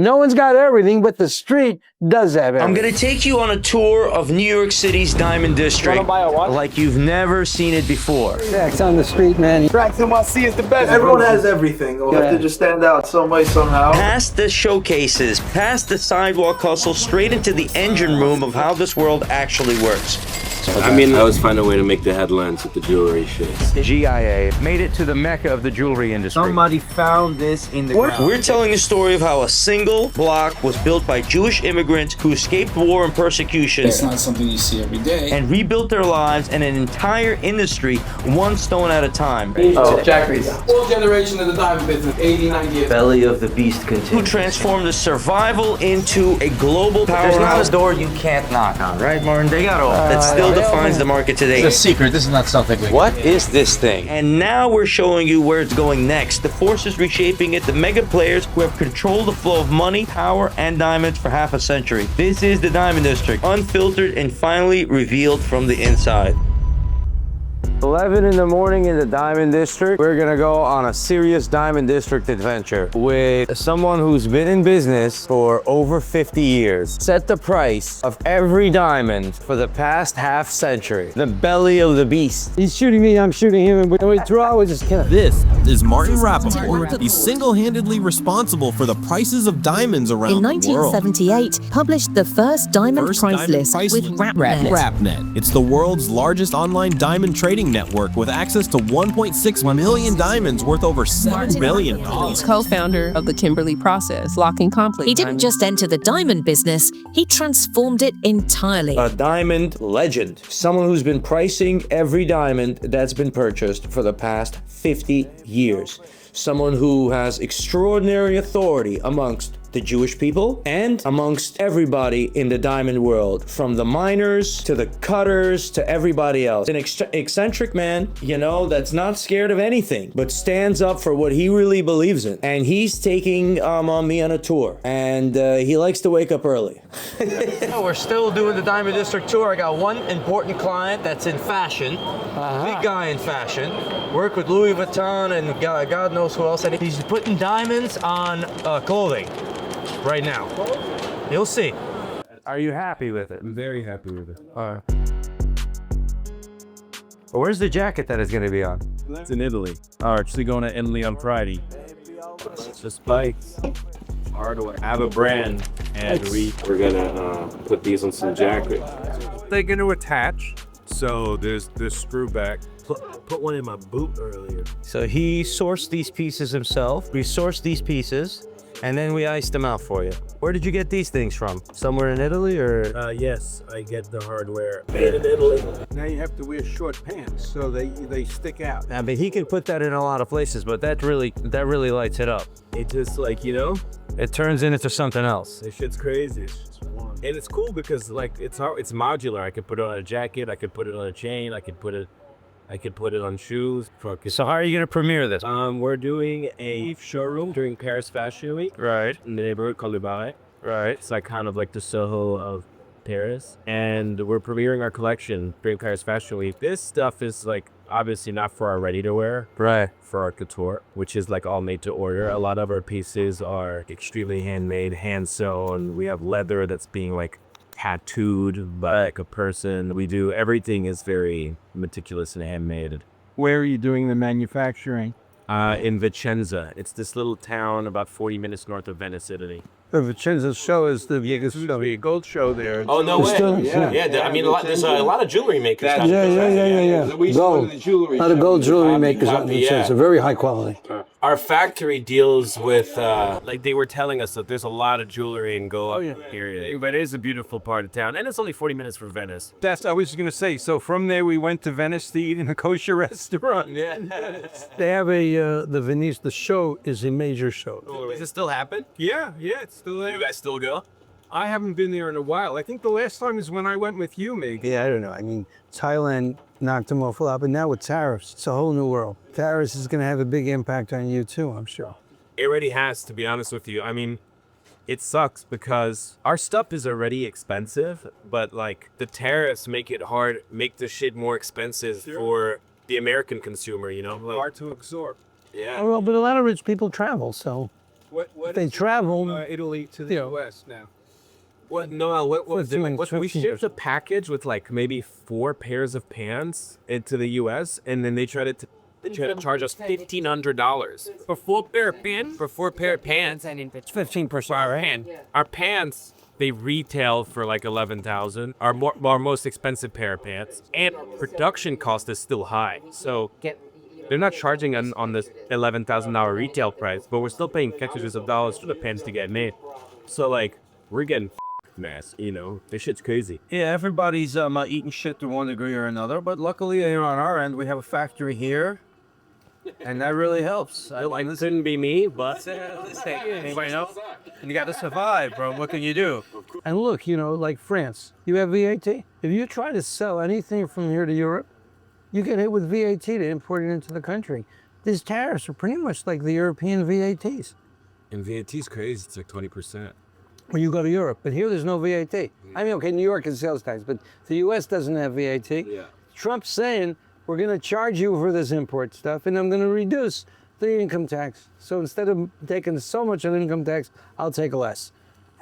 No one's got everything, but the street does have everything. I'm gonna take you on a tour of New York City's Diamond District like you've never seen it before. Trax on the street, man. TraxNYC is the best. Everyone has everything. They'll have to just stand out some way, somehow. Past the showcases, past the sidewalk hustle, straight into the engine room of how this world actually works. I mean, I always find a way to make the headlines with the jewelry shit. GIA made it to the mecca of the jewelry industry. Somebody found this in the ground. We're telling a story of how a single block was built by Jewish immigrants who escaped war and persecution. It's not something you see every day. And rebuilt their lives and an entire industry one stone at a time. Oh, Jack Reese. Full generation of the diamond business, 89 years. Belly of the beast continues. Who transformed the survival into a global powerhouse. There's not a door you can't knock on, right, Martin? They got all. That still defines the market today. It's a secret. This is not something we... What is this thing? And now we're showing you where it's going next. The forces reshaping it, the mega players who have controlled the flow of money, power, and diamonds for half a century. This is the Diamond District, unfiltered and finally revealed from the inside. 11 in the morning in the Diamond District. We're gonna go on a serious Diamond District adventure with someone who's been in business for over 50 years. Set the price of every diamond for the past half century. The belly of the beast. He's shooting me, I'm shooting him, and when we draw, we just kill him. This is Martin Rapaport. He's single-handedly responsible for the prices of diamonds around in the world. 1978, published the first diamond price list with Rapnet. It's the world's largest online diamond trading network with access to 1.6 million diamonds worth over $7 billion. He's co-founder of the Kimberly process, locking complex. He didn't just enter the diamond business, he transformed it entirely. A diamond legend. Someone who's been pricing every diamond that's been purchased for the past 50 years. Someone who has extraordinary authority amongst the Jewish people and amongst everybody in the diamond world, from the miners to the cutters to everybody else. An eccentric man, you know, that's not scared of anything, but stands up for what he really believes in. And he's taking me on a tour, and he likes to wake up early. We're still doing the Diamond District tour. I got one important client that's in fashion, big guy in fashion. Work with Louis Vuitton and God knows who else. And he's putting diamonds on clothing right now. You'll see. Are you happy with it? I'm very happy with it. All right. Well, where's the jacket that it's going to be on? It's in Italy. Oh, we're actually going to Italy on Friday. It's just bikes, hardware. I have a brand, and We're gonna put these on some jackets. they're going to attach. So there's this screw back. Put one in my boot earlier. So he sourced these pieces himself. We sourced these pieces, and then we iced them out for you. Where did you get these things from? Somewhere in Italy, or? Yes, I get the hardware made in Italy. Now you have to wear short pants so they stick out. I mean, he can put that in a lot of places, but that really lights it up. It just like, you know, It turns into something else. this shit's crazy. And it's cool because like it's modular. I could put it on a jacket, I could put it on a chain, I could put it on shoes. So how are you gonna premiere this? We're doing a showroom during Paris Fashion Week. Right. In the neighborhood called Dubai. Right. It's like kind of like the Soho of Paris. And we're premiering our collection during Paris Fashion Week. This stuff is like obviously not for our ready to wear. Right. For our couture, which is like all made to order. A lot of our pieces are extremely handmade, hand sewn. We have leather that's being like tattooed by like a person. We do everything is very meticulous and handmade. Where are you doing the manufacturing? In Vicenza. It's this little town about 40 minutes north of Venice, Italy. The Vicenza show is the gold show there. Oh, no way. I mean, there's a lot of jewelry makers. Yeah. Gold. A lot of gold jewelry makers out in Vicenza. Very high quality. Our factory deals with, like they were telling us that there's a lot of jewelry in Goa here. But it is a beautiful part of town. And it's only 40 minutes from Venice. That's I was going to say. So from there we went to Venice to eat in a kosher restaurant. Yeah. They have the Venice. The show is a major show. Does it still happen? Yeah, it's still there. You guys still go? I haven't been there in a while. I think the last time is when I went with you, maybe. Yeah, I don't know. I mean, Thailand knocked them off a lot, but now with tariffs, it's a whole new world. Tariffs is going to have a big impact on you too, I'm sure. It already has, to be honest with you. I mean, it sucks because our stuff is already expensive, but like the tariffs make it hard, make the shit more expensive for the American consumer, you know? Like, Hard to absorb. yeah. Well, but a lot of rich people travel, so they travel. Italy to the U.S. now. What Noel? What was it? 15 We shipped a package with like maybe 4 pairs of pants into the U.S. and then they tried to charge us $1,500 for 4 pair of pants. For 4 pair of pants, and it's 15%. Our pants they retail for like $11,000. Our most expensive pair of pants, and production cost is still high. So they're not charging on this $11,000 retail price, but we're still paying hundreds of dollars for the pants to get made. So like we're getting mass, you know, this shit's crazy. Yeah, everybody's eating shit to one degree or another, but luckily on our end we have a factory here, and that really helps. This couldn't be me, but Anybody know? And you got to survive, bro. What can you do? And look, you know, like France, you have VAT. If you try to sell anything from here to Europe, you get hit with VAT to import it into the country. These tariffs are pretty much like the European VATs. And VAT's crazy. It's like 20%. When you go to Europe, but here there's no VAT. I mean, okay, New York is sales tax, but the U.S. doesn't have VAT. Yeah. Trump's saying, we're going to charge you for this import stuff, and I'm going to reduce the income tax. So instead of taking so much of income tax, I'll take less.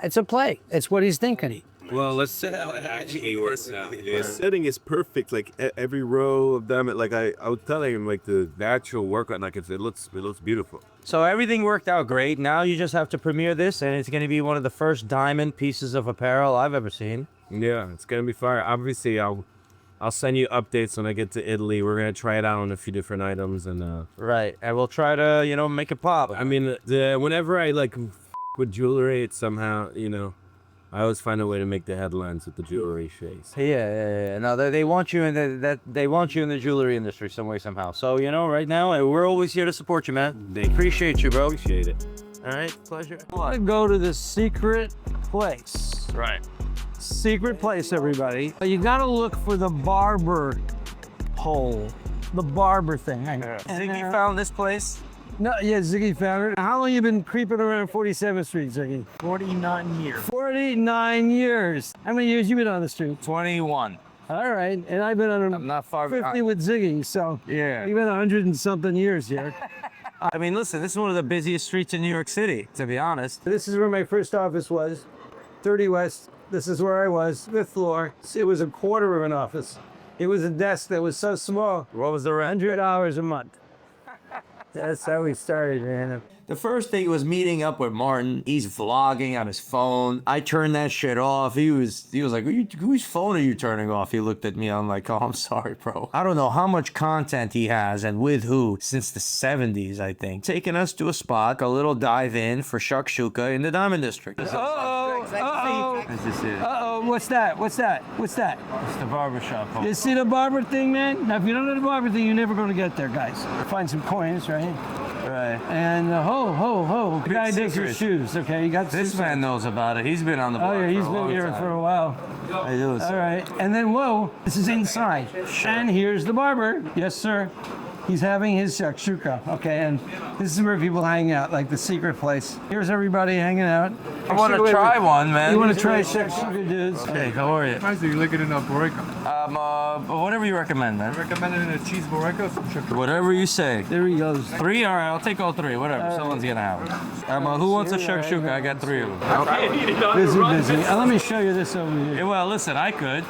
It's a play. It's what he's thinking. Well, let's see how it actually works now. The setting is perfect. Like every row of them, like I was telling him, like the natural work on, like it looks beautiful. So everything worked out great. Now you just have to premiere this, and it's going to be one of the first diamond pieces of apparel I've ever seen. Yeah, it's going to be fire. Obviously, I'll send you updates when I get to Italy. We're going to try it out on a few different items, and right, and we'll try to make it pop. I mean, whenever I like with jewelry, it's somehow, you know, I always find a way to make the headlines with the jewelry shades. Yeah. No, they want you in the jewelry industry some way, somehow. So, you know, right now, we're always here to support you, man. They appreciate you, bro. Appreciate it. All right, pleasure. I want to go to the secret place. Right. Secret place, everybody. But you got to look for the barber hole. The barber thing. Ziggy found this place? No, yeah, Ziggy found it. How long you been creeping around 47th Street, Ziggy? 49 years. 49 years. How many years you been on the street? 21. All right, and I've been on I'm not far 50 with Ziggy, so yeah, you've been 100 and something years here. I mean, listen, this is one of the busiest streets in New York City, to be honest. This is where my first office was, 30 West. This is where I was, 5th floor. It was a quarter of an office. It was a desk that was so small. What was the rent? $100 a month. That's how we started, man. The first thing was meeting up with Martin. He's vlogging on his phone. I turned that shit off. He was like, whose phone are you turning off? He looked at me. I'm like, oh, I'm sorry, bro. I don't know how much content he has and with who since the 70s, I think. Taking us to a spot, a little dive in for shakshuka in the Diamond District. What's that? What's that? What's that? It's the barber shop. You see the barber thing, man? Now, if you don't know the barber thing, you're never going to get there, guys. Find some coins, right? Right. And ho. The guy digs your shoes, okay? You got this man knows about it. He's been on the block. Oh, yeah, he's been here for a while. I do. All right. And then, whoa, this is inside. Sure. And here's the barber. Yes, sir. He's having his shakshuka, okay? And this is where people hang out, like the secret place. Here's everybody hanging out. I want to try one, man. You want to try shakshuka, dudes? Hey, how are you? Nice, you look at it in a burrito. Whatever you recommend, man. I recommend it in a cheese burrito or some sugar. Whatever you say. There he goes. 3? All right, I'll take all 3. Whatever. Someone's gonna have it. Who wants a shakshuka? I got 3 of them. Busy. Let me show you this over here. Yeah, well, listen, I could.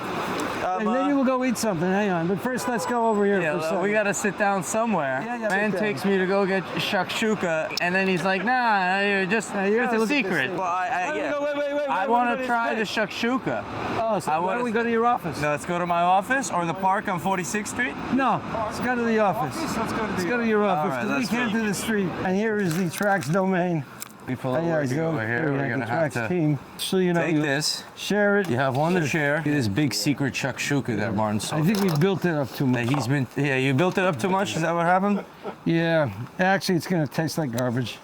And then we'll go eat something. Hang on. But first, let's go over here. Yeah, we gotta sit down somewhere. Yeah, man takes me to go get shakshuka, and then he's like, nah, it's a secret. Well, wait. I want to try the shakshuka. Oh, so why don't we go to your office? No, let's go to my office or the park on 46th Street? No, let's go to the office. Let's go to your office, because we can't do the street. And here is the Trax domain. We pull over here. We're gonna have to team. So you know, take this, share it. You have one to share. This big secret shakshuka that Martin saw. I think we built it up too much. You built it up too much. Is that what happened? Yeah. Actually, it's gonna taste like garbage.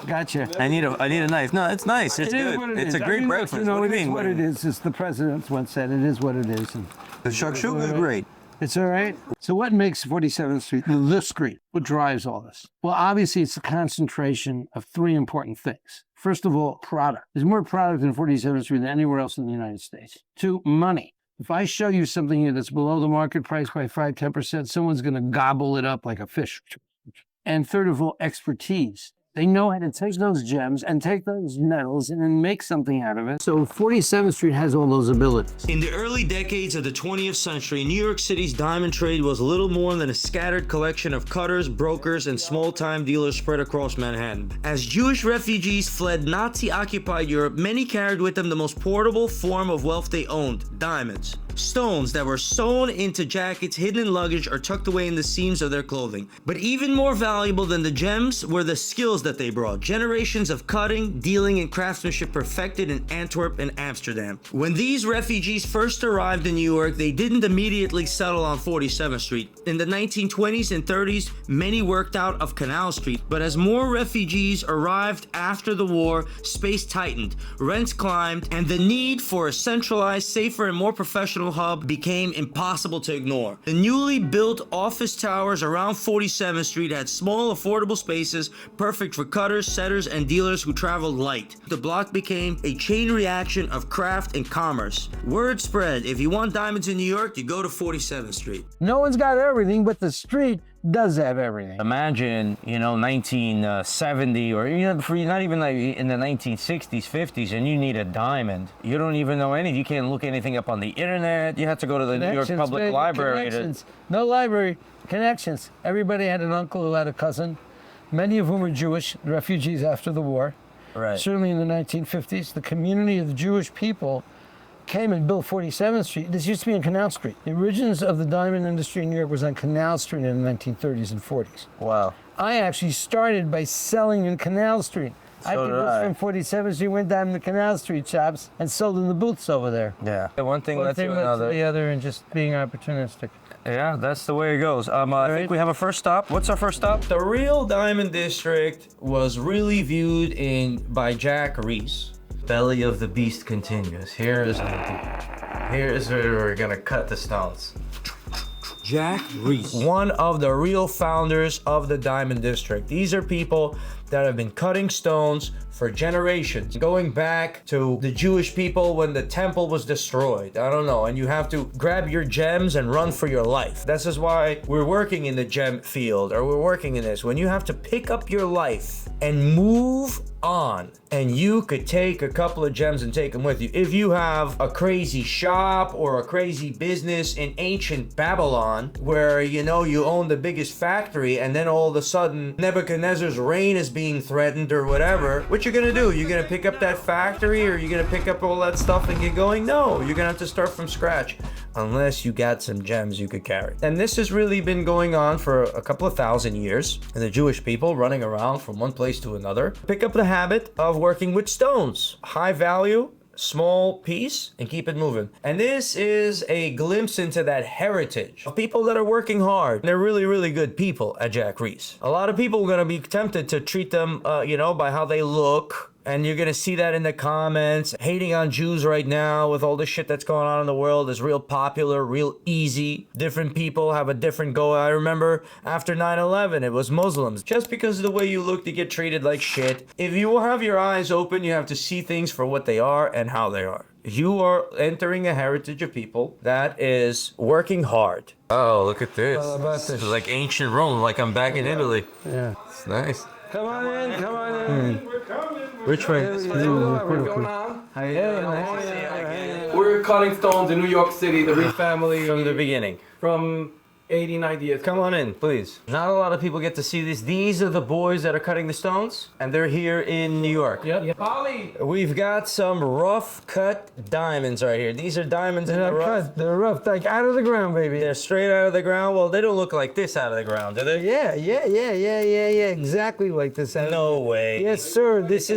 Gotcha. I need a knife. No, it's nice. It's good. It's a great breakfast. You know, it is what it is. It's the president once said. It is what it is. The shakshuka is great. It's all right. So what makes 47th Street the street? What drives all this? Well, obviously, it's a concentration of 3 important things. First of all, product. There's more product in 47th Street than anywhere else in the United States. 2, money. If I show you something here that's below the market price by 5-10%, someone's going to gobble it up like a fish. And third of all, expertise. They know how to take those gems and take those metals and then make something out of it. So 47th Street has all those abilities. In the early decades of the 20th century, New York City's diamond trade was little more than a scattered collection of cutters, brokers, and small-time dealers spread across Manhattan. As Jewish refugees fled Nazi-occupied Europe, many carried with them the most portable form of wealth they owned, diamonds. Stones that were sewn into jackets, hidden in luggage, or tucked away in the seams of their clothing. But even more valuable than the gems were the skills that they brought. Generations of cutting, dealing, and craftsmanship perfected in Antwerp and Amsterdam. When these refugees first arrived in New York, they didn't immediately settle on 47th Street. In the 1920s and 30s, many worked out of Canal Street. But as more refugees arrived after the war, space tightened, rents climbed, and the need for a centralized, safer, and more professional hub became impossible to ignore. The newly built office towers around 47th Street had small, affordable spaces, perfect for cutters, setters, and dealers who traveled light. The block became a chain reaction of craft and commerce. Word spread, if you want diamonds in New York, you go to 47th Street. No one's got everything, but the street does have everything. Imagine, 1970 or not even like in the 1960s, 50s, and you need a diamond. You don't even know anything. You can't look anything up on the internet. You have to go to the New York Public Library. No library. Connections. Everybody had an uncle who had a cousin, many of whom were Jewish, refugees after the war. Right. Certainly in the 1950s, the community of the Jewish people came and built 47th Street. This used to be on Canal Street. The origins of the diamond industry in New York was on Canal Street in the 1930s and 40s. Wow. I actually started by selling in Canal Street. I So took did this I. from 47th Street, went down to Canal Street shops and sold in the booths over there. Yeah. One thing One led thing to led to another. the other and just being opportunistic. Yeah, that's the way it goes. I think we have a first stop. What's our first stop? The real Diamond District was really viewed by Jack Reese. Belly of the beast continues. Here's where we're gonna cut the stones. Jack Reese, one of the real founders of the Diamond District. These are people that have been cutting stones for generations, going back to the Jewish people when the temple was destroyed. I don't know, and you have to grab your gems and run for your life. This is why we're working in the gem field, or we're working in this. When you have to pick up your life and move on, and you could take a couple of gems and take them with you. If you have a crazy shop or a crazy business in ancient Babylon where you own the biggest factory, and then all of a sudden Nebuchadnezzar's reign is being threatened or whatever, what you gonna do? You're gonna pick up that factory, or you're gonna pick up all that stuff and get going? No, you're gonna have to start from scratch, unless you got some gems you could carry. And this has really been going on for a couple of thousand years, and the Jewish people running around from one place to another pick up the habit of working with stones. High value, small piece, and keep it moving. And this is a glimpse into that heritage of people that are working hard. They're really, really good people at Jack Reese. A lot of people are gonna be tempted to treat them, by how they look. And you're gonna see that in the comments. Hating on Jews right now with all the shit that's going on in the world is real popular, real easy. Different people have a different goal. I remember after 9/11, it was Muslims. Just because of the way you look, you get treated like shit. If you have your eyes open, you have to see things for what they are and how they are. You are entering a heritage of people that is working hard. Oh, look at this. All about this. It's like ancient Rome, like I'm back in Italy. Yeah. It's nice. Come on in, come on in. Which way? What's going on? We're cutting stones in New York City, the Reese family. From the beginning. From 80, 90 years. Come on in, please. Not a lot of people get to see this. These are the boys that are cutting the stones, and they're here in New York. Yep. Polly. We've got some rough cut diamonds right here. These are diamonds in the rough. They're rough, like out of the ground, baby. They're straight out of the ground. Well, they don't look like this out of the ground, do they? Yeah, exactly like this. No way. Yes, sir. This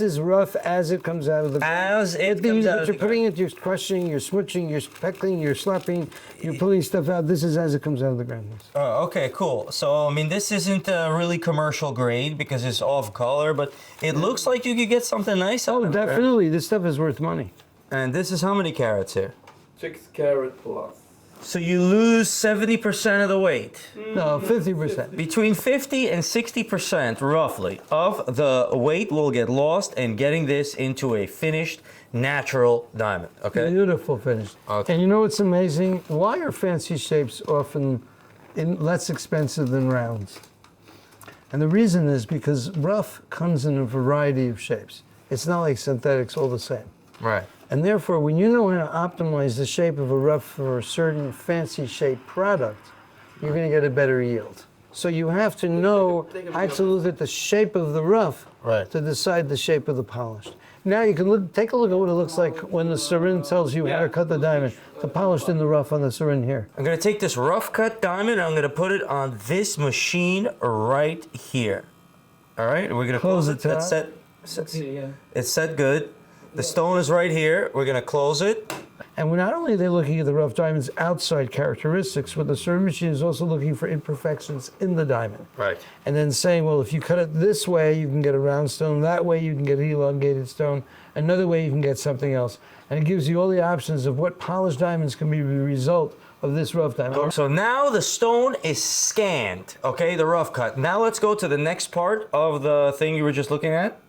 is rough as it comes out of the ground. As it comes out of the You're putting it, you're crushing, you're switching, you're speckling, you're slapping, you're pulling stuff out. This is as it comes out of the ground. Oh, okay, cool. So, this isn't a really commercial grade because it's off color, but it looks like you could get something nice out of it. Definitely. This stuff is worth money. And this is how many carats here? 6 carat plus. So you lose 70% of the weight. No, 50%. Between 50 and 60% roughly of the weight will get lost in getting this into a finished natural diamond, okay? Beautiful finish. Okay. And you know what's amazing? Why are fancy shapes often less expensive than rounds? And the reason is because rough comes in a variety of shapes. It's not like synthetics all the same. Right. And therefore, when you know how to optimize the shape of a rough for a certain fancy shaped product, you're going to get a better yield. So you have to know how to look at the shape of the rough to decide the shape of the polished. Now you can take a look at what it looks like when the syringe tells you how to cut the diamond, the polished in the rough on the syringe here. I'm gonna take this rough cut diamond and I'm gonna put it on this machine right here. All right, we're gonna close it. That's set. It's set good. The stone is right here. We're gonna close it. And not only are they looking at the rough diamond's outside characteristics, but the syringe machine is also looking for imperfections in the diamond. Right. And then saying, well, if you cut it this way, you can get a round stone. That way, you can get an elongated stone. Another way, you can get something else. And it gives you all the options of what polished diamonds can be the result of this rough diamond. So now the stone is scanned, okay, the rough cut. Now let's go to the next part of the thing you were just looking at.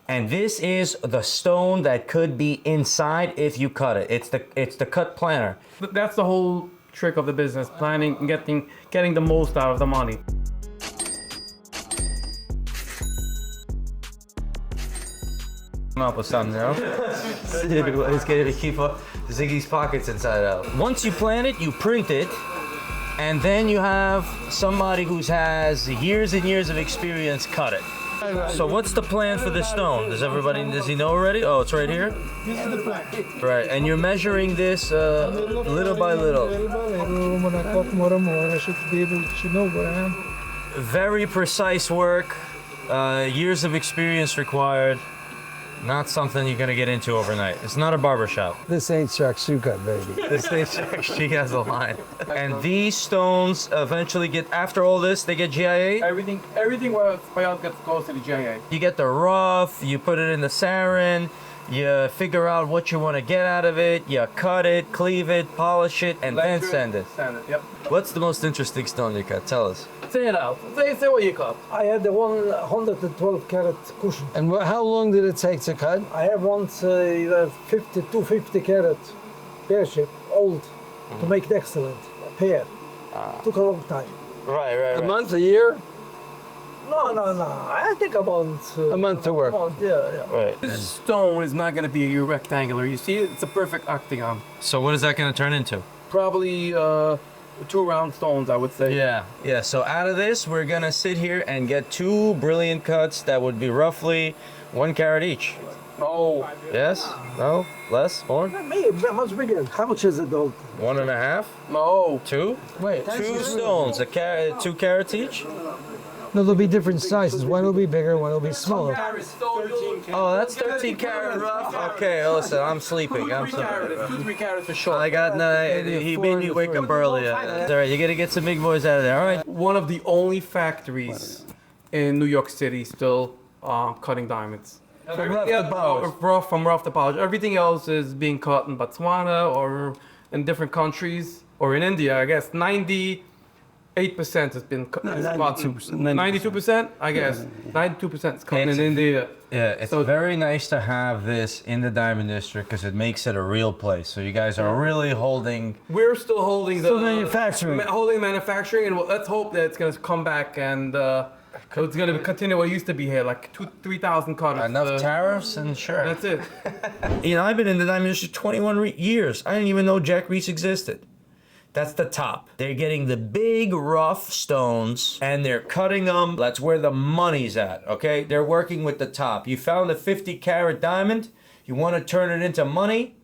And this is the stone that could be inside if you cut it. It's the cut planner. That's the whole trick of the business, planning and getting the most out of the money. Come up with something, you know? It's going to keep up Ziggy's pockets inside out. Once you plan it, you print it, and then you have somebody who has years and years of experience cut it. So what's the plan for this stone? Does he know already? Oh, it's right here? This is the plan. Right, and you're measuring this little by little. When I cut more and more, I should be able to know where I am. Very precise work, years of experience required. Not something you're gonna get into overnight. It's not a barbershop. This ain't shakshuka, baby. This ain't shakshuka. She has a line. And these stones eventually get, after all this, they get GIA? Everything gets close to the GIA. You get the rough, you put it in the sarin, you figure out what you want to get out of it, you cut it, cleave it, polish it, and then sand it. Yep. What's the most interesting stone you cut? Tell us. Say it out. Say what you cut. I had the 112 carat cushion. And how long did it take to cut? I have one 250 carat pear shape, old, to make it excellent. Pear. Took a long time. Right. A month, a year? No. I think about a month to work. Yeah. Right. This stone is not going to be rectangular. You see, it's a perfect octagon. So what is that going to turn into? Probably 2 round stones, I would say. Yeah. So out of this, we're going to sit here and get 2 brilliant cuts that would be roughly 1 carat each. No. Yes? No? Less? More? Maybe much bigger. How much is it though? 1.5? No. 2? Wait. 2 stones, 2 carats each? No, there'll be different sizes. One will be bigger, one will be smaller. Oh, that's 13 carat rough. Okay, listen, I'm sleeping. I'm sorry. 2-3 carats for sure. I got he made me wake up early. It's all right. You gotta get some big boys out of there. All right. One of the only factories in New York City still cutting diamonds. From rough to polished. From rough to polished. Everything else is being cut in Botswana or in different countries or in India. I guess 98% has been cut. 92%, I guess. 92% is cut in India. Yeah, it's very nice to have this in the Diamond District because it makes it a real place. So you guys are really holding. We're still holding manufacturing. Holding manufacturing, and let's hope that it's going to come back and so it's going to continue what used to be here, like 2,000-3,000 cutters. Enough tariffs and sure. That's it. You know, I've been in the Diamond District 21 years. I didn't even know Jack Reese existed. That's the top. They're getting the big rough stones and they're cutting them. That's where the money's at, okay? They're working with the top. You found a 50 carat diamond, you want to turn it into money,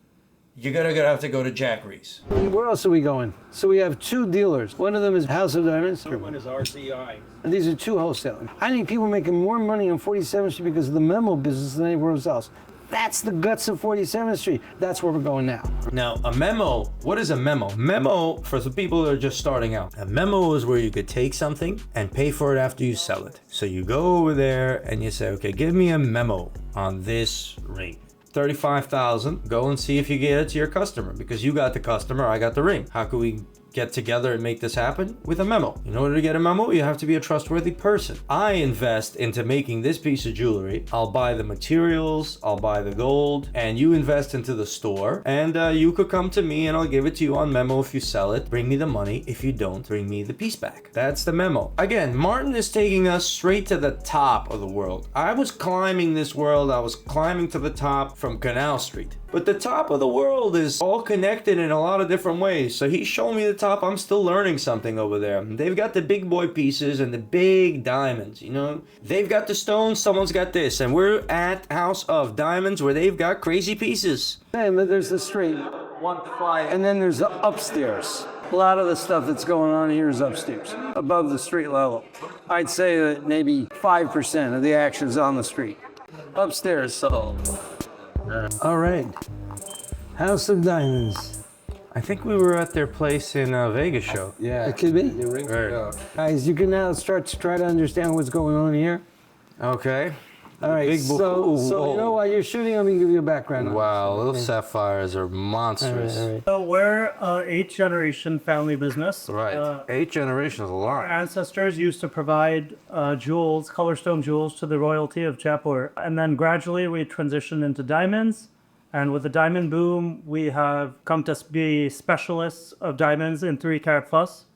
you're gonna have to go to Jack Reese. Where else are we going? So we have 2 dealers. One of them is House of Diamonds. One is RCI. And these are 2 wholesalers. I think people are making more money on 47th Street because of the Memo business than anywhere else. That's the guts of 47th Street. That's where we're going now. Now, a memo, what is a memo? Memo, for the people that are just starting out, a memo is where you could take something and pay for it after you sell it. So you go over there and you say, okay, give me a memo on this ring. $35,000, go and see if you get it to your customer because you got the customer, I got the ring. How can we get together and make this happen? With a memo. In order to get a memo, you have to be a trustworthy person. I invest into making this piece of jewelry. I'll buy the materials, I'll buy the gold, and you invest into the store, and you could come to me and I'll give it to you on memo if you sell it. Bring me the money. If you don't, bring me the piece back. That's the memo. Again, Martin is taking us straight to the top of the world. I was climbing this world. I was climbing to the top from Canal Street. But the top of the world is all connected in a lot of different ways. So he's showing me the top. I'm still learning something over there. They've got the big boy pieces and the big diamonds, you know. They've got the stones, someone's got this. And we're at House of Diamonds where they've got crazy pieces. Hey, but there's the street, one flight, and then there's the upstairs. A lot of the stuff that's going on here is upstairs, above the street level. I'd say that maybe 5% of the action's on the street. Upstairs, so. All right. House of Diamonds. I think we were at their place in Vegas show. Yeah. It could be. Right. Guys, you can now start to try to understand what's going on here. Okay. All right, Big so you know while you're shooting, let me give you a background. Wow, those sapphires are monstrous. All right. So we're an 8th generation family business. Right. 8th generation is a lot. Our ancestors used to provide jewels, colorstone jewels, to the royalty of Jaipur. And then gradually we transitioned into diamonds. And with the diamond boom, we have come to be specialists of diamonds in 3 carat plus.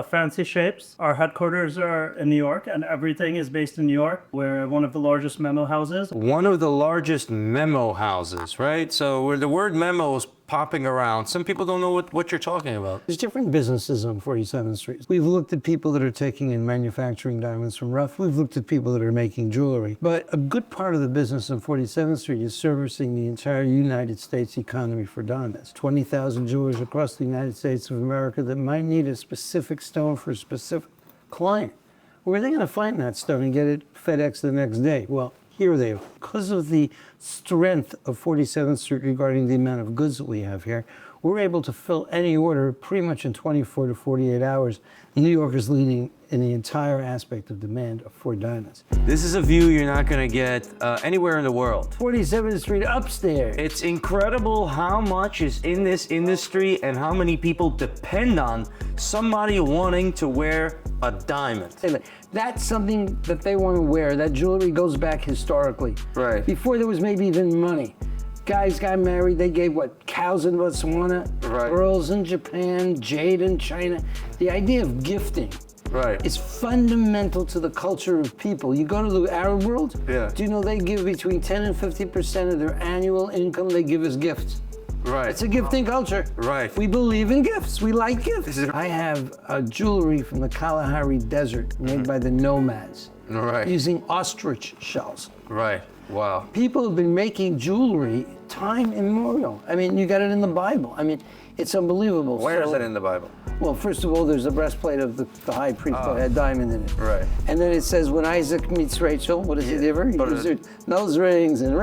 Fancy shapes. Our headquarters are in New York, and everything is based in New York. We're one of the largest memo houses. One of the largest memo houses, right? So where the word memo is popping around, some people don't know what you're talking about. There's different businesses on 47th Street. We've looked at people that are taking and manufacturing diamonds from rough. We've looked at people that are making jewelry. But a good part of the business on 47th Street is servicing the entire United States economy for diamonds. 20,000 jewelers across the United States of America that might need a specific stone for a specific client. Where are they going to find that stone and get it FedEx the next day? Well, here they are. Because of the strength of 47th Street regarding the amount of goods that we have here, we're able to fill any order pretty much in 24 to 48 hours. New York is leading in the entire aspect of demand for diamonds. This is a view you're not going to get anywhere in the world. 47th Street upstairs. It's incredible how much is in this industry and how many people depend on somebody wanting to wear a diamond. That's something that they want to wear. That jewelry goes back historically. Right. Before there was maybe even money. Guys got married, they gave what, cows in Botswana, pearls in Japan, jade in China. The idea of gifting is fundamental to the culture of people. You go to the Arab world, do you know they give between 10 and 50% of their annual income they give as gifts? Right. It's a gifting culture. Right. We believe in gifts. We like gifts. I have a jewelry from the Kalahari Desert made by the nomads. Right. Using ostrich shells. Right. Wow. People have been making jewelry time immemorial. I mean, you got it in the Bible. I mean, it's unbelievable. Where is it in the Bible? Well, first of all, there's the breastplate of the high priest that had diamond in it. Right. And then it says when Isaac meets Rachel, what does he give her? He gives her nose rings and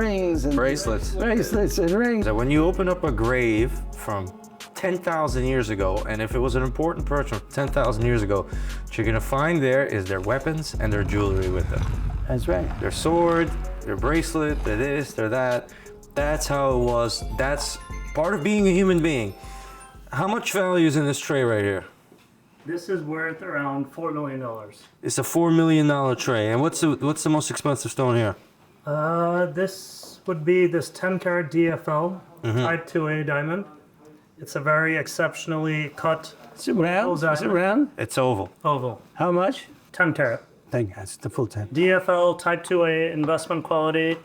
bracelets. Bracelets and rings. So when you open up a grave from 10,000 years ago, and if it was an important person 10,000 years ago, what you're gonna find there is their weapons and their jewelry with them. That's right. Their sword, their bracelet, their this, their that. That's how it was. That's part of being a human being. How much value is in this tray right here? This is worth around $4 million. It's a $4 million tray. And what's the most expensive stone here? This would be this 10 karat DFL Type 2A diamond. It's a very exceptionally cut. Is it round? Is it round? It's oval. Oval. How much? 10 karat. Thank you. That's the full 10. DFL Type 2A investment quality,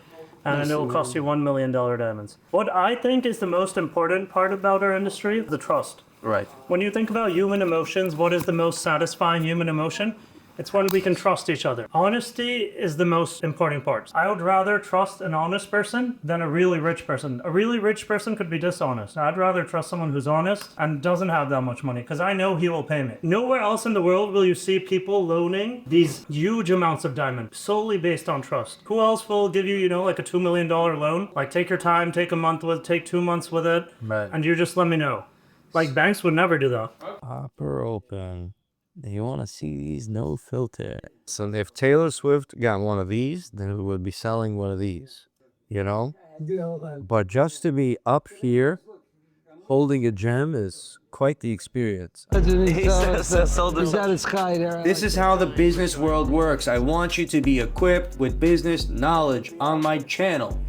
and it will cost you $1 million diamonds. What I think is the most important part about our industry is the trust. Right. When you think about human emotions, what is the most satisfying human emotion? It's when we can trust each other. Honesty is the most important part. I would rather trust an honest person than a really rich person. A really rich person could be dishonest. I'd rather trust someone who's honest and doesn't have that much money because I know he will pay me. Nowhere else in the world will you see people loaning these huge amounts of diamond solely based on trust. Who else will give you, like a $2 million loan? Like take your time, take a month with it, take 2 months with it, and you just let me know. Like banks would never do that. Hopper open. You want to see these no filter. So if Taylor Swift got one of these, then we would be selling one of these, But just to be up here Holding a gem is quite the experience. This is how the business world works. I want you to be equipped with business knowledge on my channel.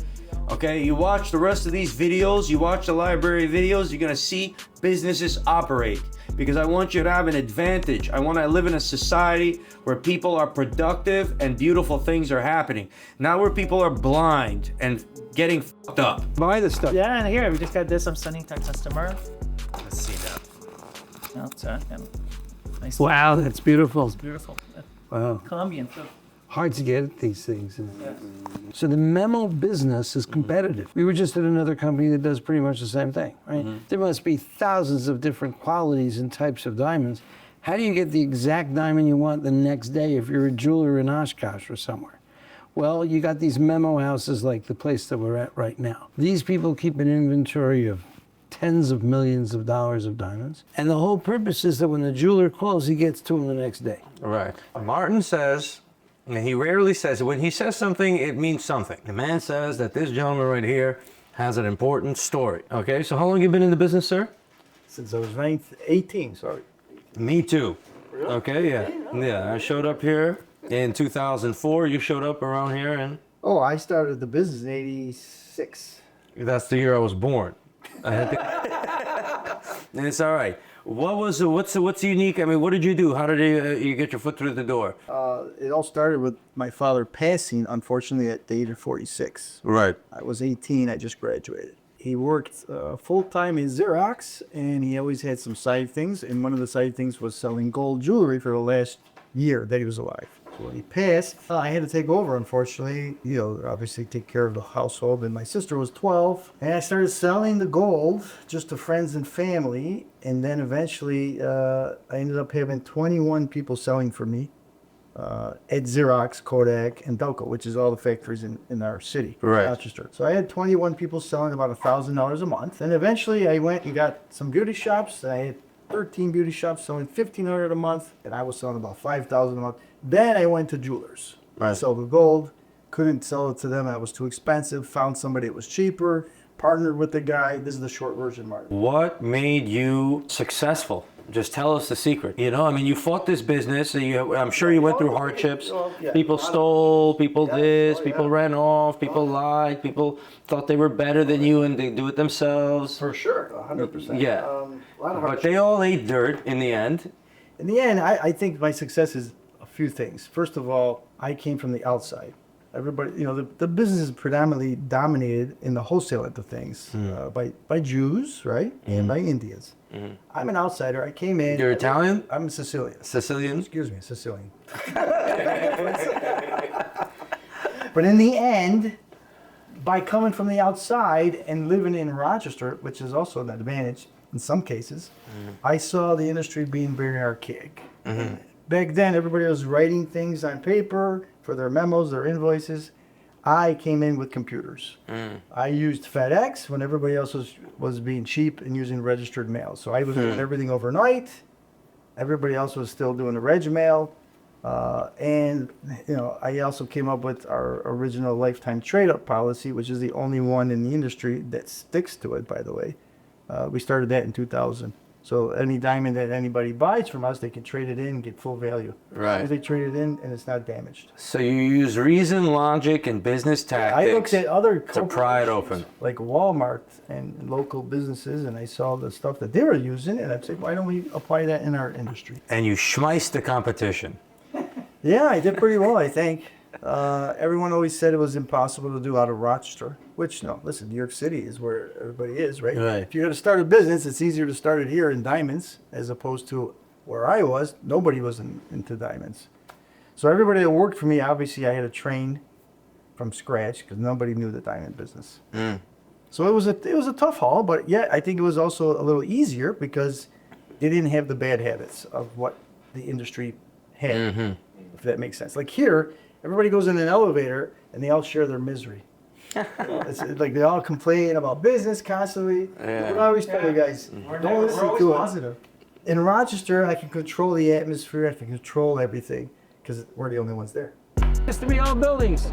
Okay, you watch the rest of these videos, you watch the library videos, you're gonna see businesses operate. Because I want you to have an advantage. I want to live in a society where people are productive and beautiful things are happening. Not where people are blind and getting fucked up. Buy the stuff. Yeah, and here we just got this. I'm sending to a customer. Let's see that. No, sorry. Nice. Wow, that's beautiful. It's beautiful. Wow. Colombian too. Hard to get these things. So the Memo business is competitive. We were just at another company that does pretty much the same thing, right? There must be thousands of different qualities and types of diamonds. How do you get the exact diamond you want the next day if you're a jeweler in Oshkosh or somewhere? Well, you got these Memo houses like the place that we're at right now. These people keep an inventory of tens of millions of dollars of diamonds. And the whole purpose is that when the jeweler calls, he gets to them the next day. Right. Martin says, and he rarely says it, when he says something, it means something. The man says that this gentleman right here has an important story. Okay, so how long have you been in the business, sir? Since I was 18, sorry. Me too. Really? Okay, yeah. Yeah, I showed up here in 2004. You showed up around here and... Oh, I started the business in 86. That's the year I was born. I had to... It's all right. What's unique? I mean, what did you do? How did you get your foot through the door? It all started with my father passing, unfortunately, at the age of 46. Right. I was 18. I just graduated. He worked full-time in Xerox, and he always had some side things. And one of the side things was selling gold jewelry for the last year that he was alive. So when he passed, I had to take over, unfortunately, obviously take care of the household. And my sister was 12. And I started selling the gold just to friends and family. And then eventually, I ended up having 21 people selling for me at Xerox, Kodak, and Delco, which is all the factories in our city, right. Rochester. So I had 21 people selling about $1,000 a month. And eventually, I went and got some beauty shops. I had 13 beauty shops selling $1,500 a month, and I was selling about $5,000 a month. Then I went to jewelers. Right. Sold the gold, couldn't sell it to them. That was too expensive. Found somebody that was cheaper, partnered with the guy. This is the short version, Martin. What made you successful? Just tell us the secret. I mean, you fought this business. I'm sure you went through hardships. People stole, people people ran off, people lied, people thought they were better than you and they do it themselves. For sure, 100%. Yeah. But they all ate dirt in the end. In the end, I think my success is a few things. First of all, I came from the outside. Everybody, the business is predominantly dominated in the wholesale end of things by Jews, right, and by Indians. I'm an outsider. I came in. You're Italian? I'm Sicilian. Sicilian? Excuse me, Sicilian. But in the end, by coming from the outside and living in Rochester, which is also an advantage in some cases, I saw the industry being very archaic. Back then, everybody was writing things on paper for their memos, their invoices. I came in with computers. I used FedEx when everybody else was being cheap and using registered mail. So I was doing everything overnight. Everybody else was still doing the reg mail. And I also came up with our original lifetime trade-up policy, which is the only one in the industry that sticks to it, by the way. We started that in 2000. So any diamond that anybody buys from us, they can trade it in and get full value. Right. They trade it in and it's not damaged. So you use reason, logic, and business tactics I looked at other to pry it open. Like Walmart and local businesses, and I saw the stuff that they were using, and I'd say, why don't we apply that in our industry? And you schmeiced the competition. Yeah, I did pretty well, I think. Everyone always said it was impossible to do out of Rochester, which, no, listen, New York City is where everybody is, right? If you're going to start a business, it's easier to start it here in diamonds as opposed to where I was. Nobody was into diamonds. So everybody that worked for me, obviously I had to train from scratch because nobody knew the diamond business. So it was a tough haul, but yeah, I think it was also a little easier because they didn't have the bad habits of what the industry had, if that makes sense. Like here, everybody goes in an elevator and they all share their misery. It's like they all complain about business constantly. But I always tell you guys, don't listen to it. In Rochester, I can control the atmosphere. I can control everything because we're the only ones there. Used to be all buildings.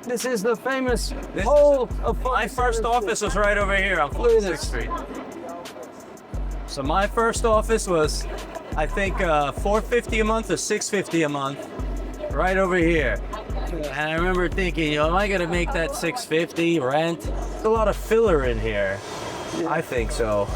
This is the famous hole of my first office was right over here on 46th Street. So my first office was, I think, $450 a month or $650 a month, right over here. And I remember thinking, you know, am I gonna make that $650 rent? There's a lot of filler in here. I think so.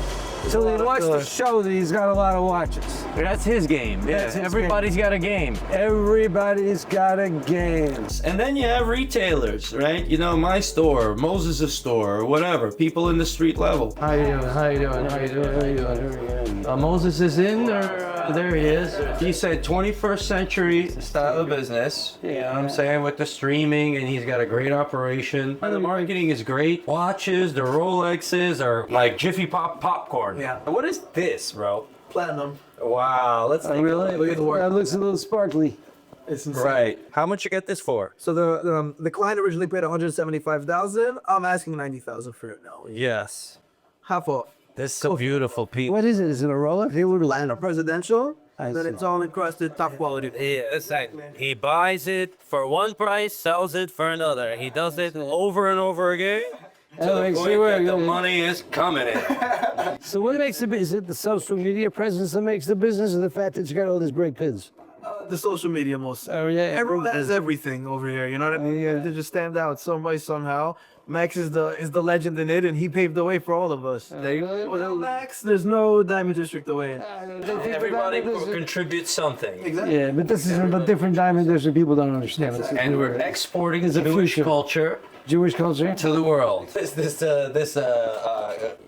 So he wants to show that he's got a lot of watches. That's his game. Yeah, everybody's got a game. Everybody's got a game. And then you have retailers, right? You know, my store, Moses' store, or whatever. People in the street level. How you doing? How you doing? How you doing? How you doing? Moses is in, or there he is. He said 21st century style of business. You know what I'm saying? With the streaming, and he's got a great operation. And the marketing is great. Watches, the Rolexes are like Jiffy Pop popcorn. Yeah. What is this, bro? Platinum. Wow, let's take Really? a look at the work. That looks a little sparkly. It's insane. Right. How much you get this for? So the client originally paid 175,000. I'm asking 90,000 for it now. Yes. Half off. This is so beautiful, Pete. What is it? Is it a Rolex? It would land up. Presidential. Then it's all encrusted, top quality. Yeah, that's right. He buys it for one price, sells it for another. He does it over and over again. To the point that the money is coming in. So what makes the business? Is it the social media presence that makes the business, or the fact that you got all these great goods? The social media most. Oh yeah, Everyone has everything over here. You know what I mean? They just stand out some way somehow. Max is the legend in it, and he paved the way for all of us. Without Max, there's no Diamond District away. Everybody contributes something. Exactly. Yeah, but this is a different Diamond District. People don't understand. And we're exporting It's a Jewish future. culture Jewish culture to the world. This This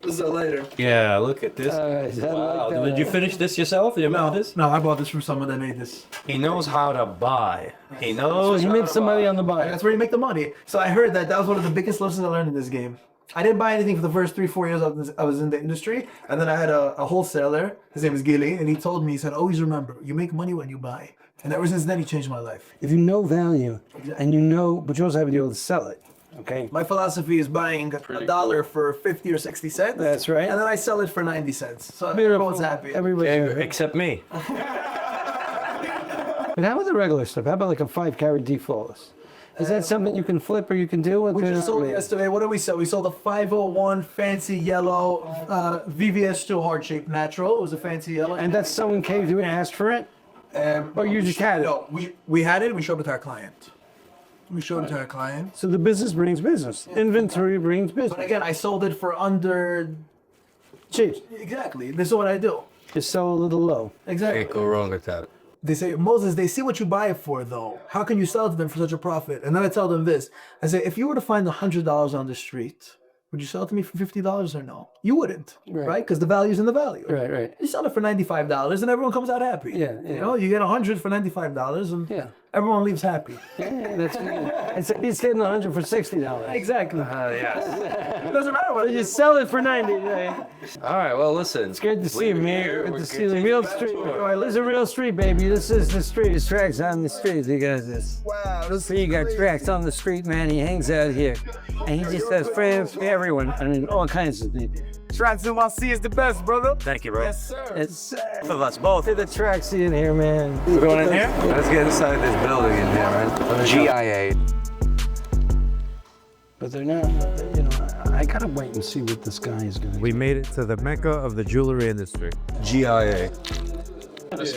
is later. Yeah, look at this. Wow. Did you finish this yourself? You made this? No, I bought this from someone that made this. He knows how to buy. He knows. So he makes some money on the buy. That's where you make the money. So I heard that was one of the biggest lessons I learned in this game. I didn't buy anything for the first 3-4 years I was in the industry, and then I had a wholesaler. His name is Gilly, and he told me, he said, always remember, you make money when you buy. And ever since then, he changed my life. If you know value, and you know, but you also have to be able to sell it. Okay. My philosophy is buying $1 for 50 or 60 cents. That's right. And then I sell it for 90 cents. So everyone's happy. Except me. But how about the regular stuff? How about like a 5-carat D flawless? Is that something you can flip or you can do? We just sold it yesterday. What did we sell? We sold a 501 fancy yellow VVS2 heart-shaped natural. It was a fancy yellow. And that's someone came to you and asked for it? Or you just had it? No, we had it. We showed it to our client. We showed it to our client. So the business brings business. Inventory brings business. But again, I sold it for under... Cheap. Exactly. This is what I do. Just sell a little low. Exactly. Can't go wrong with that. They say, Moses, they see what you buy it for, though. How can you sell it to them for such a profit? And then I tell them this. I say, if you were to find $100 on the street, would you sell it to me for $50 or no? You wouldn't, right? Because the value's in the value. Right, right. You sell it for $95 and everyone comes out happy. Yeah, yeah. You know, you get 100 for $95 and everyone leaves happy. Yeah, that's good. He's getting 100 for $60. Exactly. Yes. It doesn't matter what You sell it for 90. Right? All right, well, listen. It's good to see him here. Good to see the real street. This is a real street, baby. This is the street. It's Trax on the street. You got this. Wow. So you got Trax on the street, man. He hangs out here. And he just has friends for everyone. I mean, all kinds of people. TraxNYC is the best, brother. Thank you, bro. Yes, sir. It's Both of us, both. the Trax in here, man. We're going in here? Let's get inside this building in here, man. GIA. But they're not, you know, I gotta wait and see what this guy is gonna do. We made it to the mecca of the jewelry industry. GIA.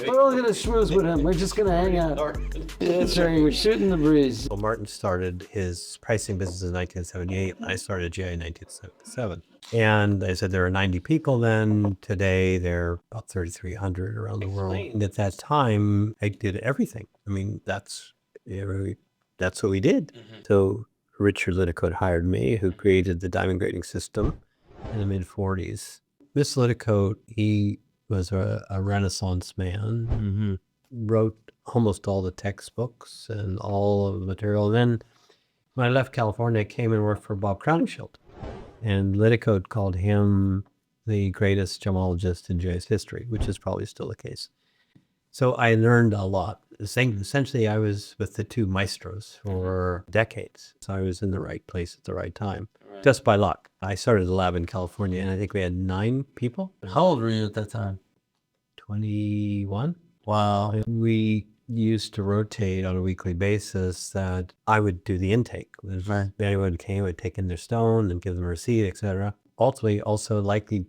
We're all gonna schmooze with him. We're just gonna hang out. That's right. We're shooting the breeze. Well, Martin started his pricing business in 1978, and I started GI in 1977. And I said there were 90 people then. Today, there are about 3,300 around the world. And at that time, I did everything. I mean, that's what we did. So Richard Littlecote hired me, who created the diamond grading system in the mid-40s. Mr. Littlecote, he was a Renaissance man, wrote almost all the textbooks and all of the material. And then when I left California, I came and worked for Bob Crowningshield. And Littlecote called him the greatest gemologist in GI's history, which is probably still the case. So I learned a lot. Essentially, I was with the two maestros for decades. So I was in the right place at the right time, just by luck. I started a lab in California, and I think we had 9 people. How old were you at that time? 21. Wow. We used to rotate on a weekly basis that I would do the intake. If anyone came, I would take in their stone and give them a receipt, etc. Ultimately, also likely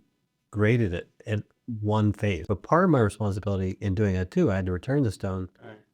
graded it. And one phase. But part of my responsibility in doing that too, I had to return the stone,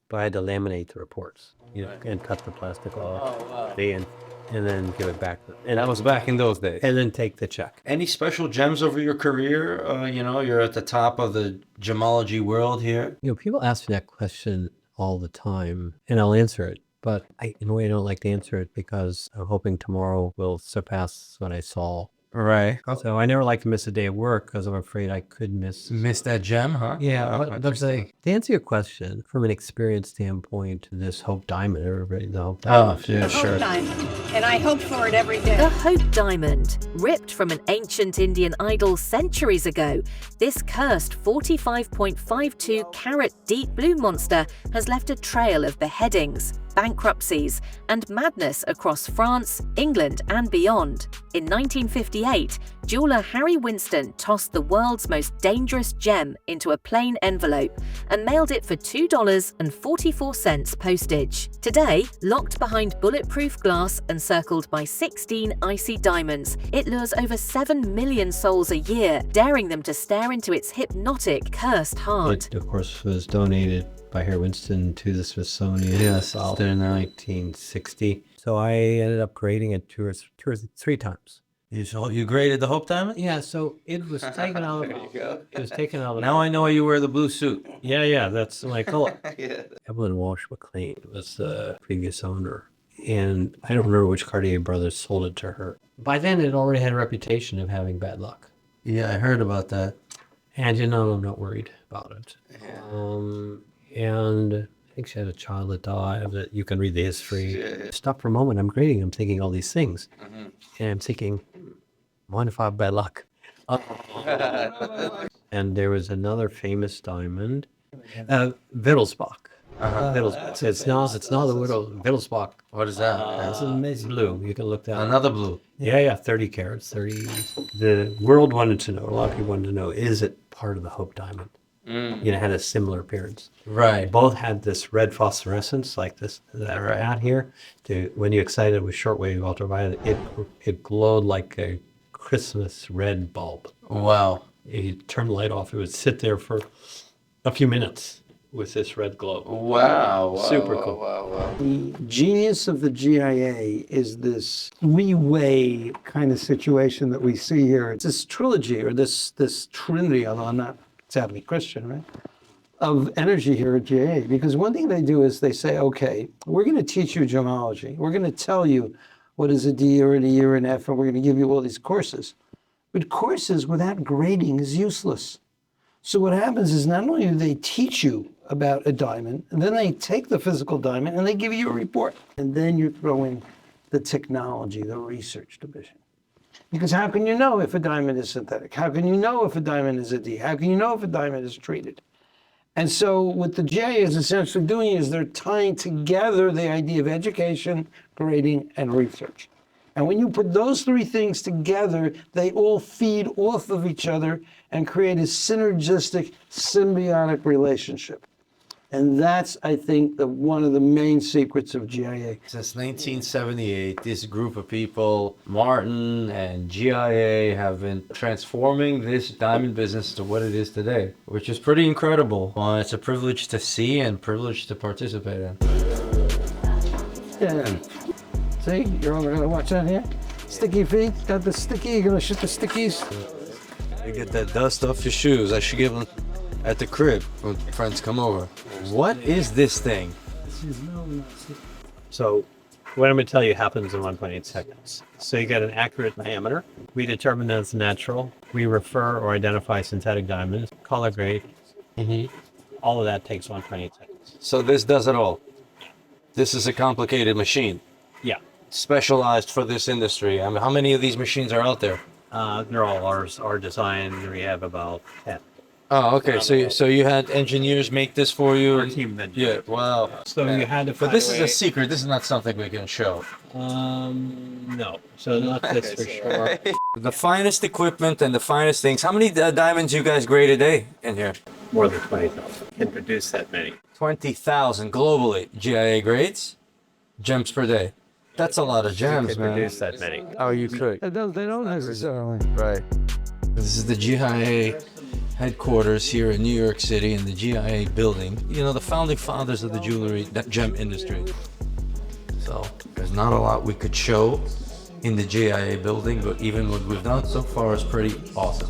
but I had to laminate the reports, and cut the plastic off, and then give it back. And That was back in those days. and then take the check. Any special gems over your career? You're at the top of the gemology world here. People ask me that question all the time, and I'll answer it. But in a way, I don't like to answer it because I'm hoping tomorrow will surpass what I saw. Right. So I never like to miss a day of work because I'm afraid I could miss that gem, huh? Yeah, but to answer your question, from an experience standpoint, this Hope Diamond, everybody know. Yeah, sure. And I hope for it every day. The Hope Diamond, ripped from an ancient Indian idol centuries ago, this cursed 45.52 carat deep blue monster has left a trail of beheadings, bankruptcies, and madness across France, England, and beyond. In 1958, jeweler Harry Winston tossed the world's most dangerous gem into a plain envelope and mailed it for $2.44 postage. Today, locked behind bulletproof glass and circled by 16 icy diamonds, it lures over 7 million souls a year, daring them to stare into its hypnotic, cursed heart. It, of course, was donated by Harry Winston to the Smithsonian. Yes, in 1960. So I ended up grading it two or three times. You graded the Hope Diamond? Yeah, so it was taken out. It was taken out. Now I know why you wear the blue suit. Yeah, that's my color. Evelyn Walsh McLean was the previous owner, and I don't remember which Cartier brothers sold it to her. By then, it already had a reputation of having bad luck. Yeah, I heard about that. And I'm not worried about it. And I think she had a child that died. That you can read the history. Stop for a moment. I'm grading. I'm thinking all these things, and I'm thinking, mind if I have bad luck? And there was another famous diamond, Wittelsbach. Wittelsbach. It's not the Wittelsbach. What is that? It's amazing blue. You can look that up. Another blue. Yeah, 30 carats. 30. The world wanted to know. A lot of people wanted to know: is it part of the Hope Diamond? It had a similar appearance. Right. Both had this red phosphorescence like this that we're at here. When you excited it with shortwave ultraviolet, it glowed like a Christmas red bulb. Wow. You turn the light off, it would sit there for a few minutes with this red glow. Wow. Super cool. Wow. The genius of the GIA is this three-way kind of situation that we see here. It's this trilogy, or this trinity, although I'm not sadly Christian, right, of energy here at GIA. Because one thing they do is they say, okay, we're going to teach you gemology. We're going to tell you what is a D or an E or an F, and we're going to give you all these courses. But courses without grading is useless. So what happens is not only do they teach you about a diamond, and then they take the physical diamond and they give you a report. And then you throw in the technology, the research division. Because how can you know if a diamond is synthetic? How can you know if a diamond is a D? How can you know if a diamond is treated? And so what the GIA is essentially doing is they're tying together the idea of education, grading, and research. And when you put those three things together, they all feed off of each other and create a synergistic, symbiotic relationship. And that's, I think, one of the main secrets of GIA. Since 1978, this group of people, Martin and GIA, have been transforming this diamond business to what it is today, which is pretty incredible. It's a privilege to see and privilege to participate in. Yeah. See, you're all gonna watch that here? Sticky feet, got the sticky, you're gonna shoot the stickies? You get that dust off your shoes. I should give them at the crib when friends come over. What is this thing? So what I'm going to tell you happens in 1.8 seconds. So you get an accurate diameter. We determine that it's natural. We refer or identify synthetic diamonds, color grade. All of that takes 1.8 seconds. So this does it all. This is a complicated machine. Yeah. Specialized for this industry. I mean, how many of these machines are out there? They're all ours, our design. We have about 10. Oh, okay. So you had engineers make this for you? Our team engineers. Yeah. Wow. So you had to. But this is a secret. This is not something we can show. No. So not this for sure. The finest equipment and the finest things. How many diamonds you guys grade a day in here? More than 20,000. Can produce that many. 20,000 globally. GIA grades, gems per day. That's a lot of gems, man. Produce that many. Oh, you could. They don't necessarily. Right. This is the GIA headquarters here in New York City in the GIA building. You know, the founding fathers of the jewelry, that gem industry. So there's not a lot we could show in the GIA building, but even what we've done so far is pretty awesome.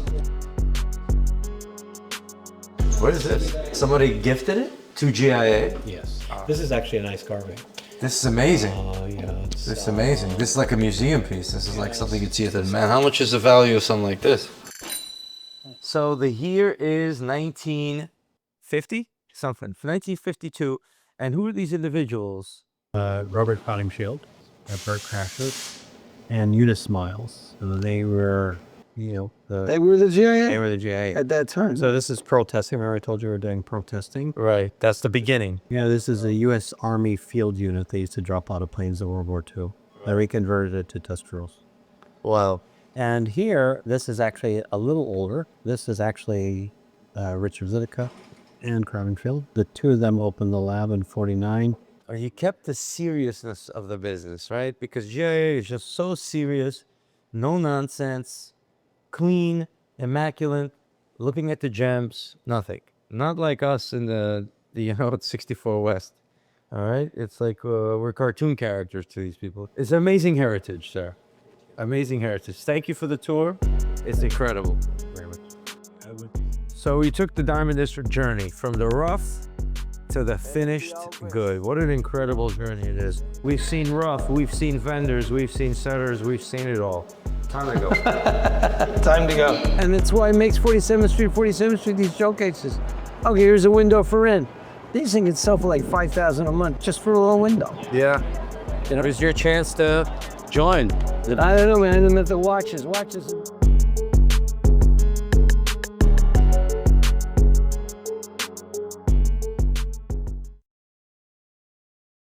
What is this? Somebody gifted it to GIA? Yes. This is actually a nice carving. This is amazing. Oh, yeah. This is amazing. This is like a museum piece. This is like something you'd see at the man. How much is the value of something like this? So the year is 1950 something, 1952. And who are these individuals? Robert Shield, Bert Crashers, and Eunice Smiles. So they were, you know, They were the GIA? They were the GIA at that time. So this is protesting. Remember I told you we were doing protesting? Right. That's the beginning. Yeah, this is a U.S. Army field unit they used to drop out of planes in World War II. They reconverted it to test drills. Wow. And here, this is actually a little older. This is actually Richard Zitica and Crowdenfield. The two of them opened the lab in '49. He kept the seriousness of the business, right? Because GIA is just so serious, no nonsense, clean, immaculate, looking at the gems, nothing. Not like us in the 64 West. All right? It's like we're cartoon characters to these people. It's amazing heritage, sir. Amazing heritage. Thank you for the tour. It's incredible. Very much. So we took the Diamond District journey from the rough to the finished good. What an incredible journey it is. We've seen rough, we've seen vendors, we've seen setters, we've seen it all. Time to go. Time to go. And that's why it makes 47th Street, these showcases. Okay, here's a window for rent. These things can sell for like $5,000 a month just for a little window. Yeah. You know, it's your chance to join. I don't know, man. I'm at the watches.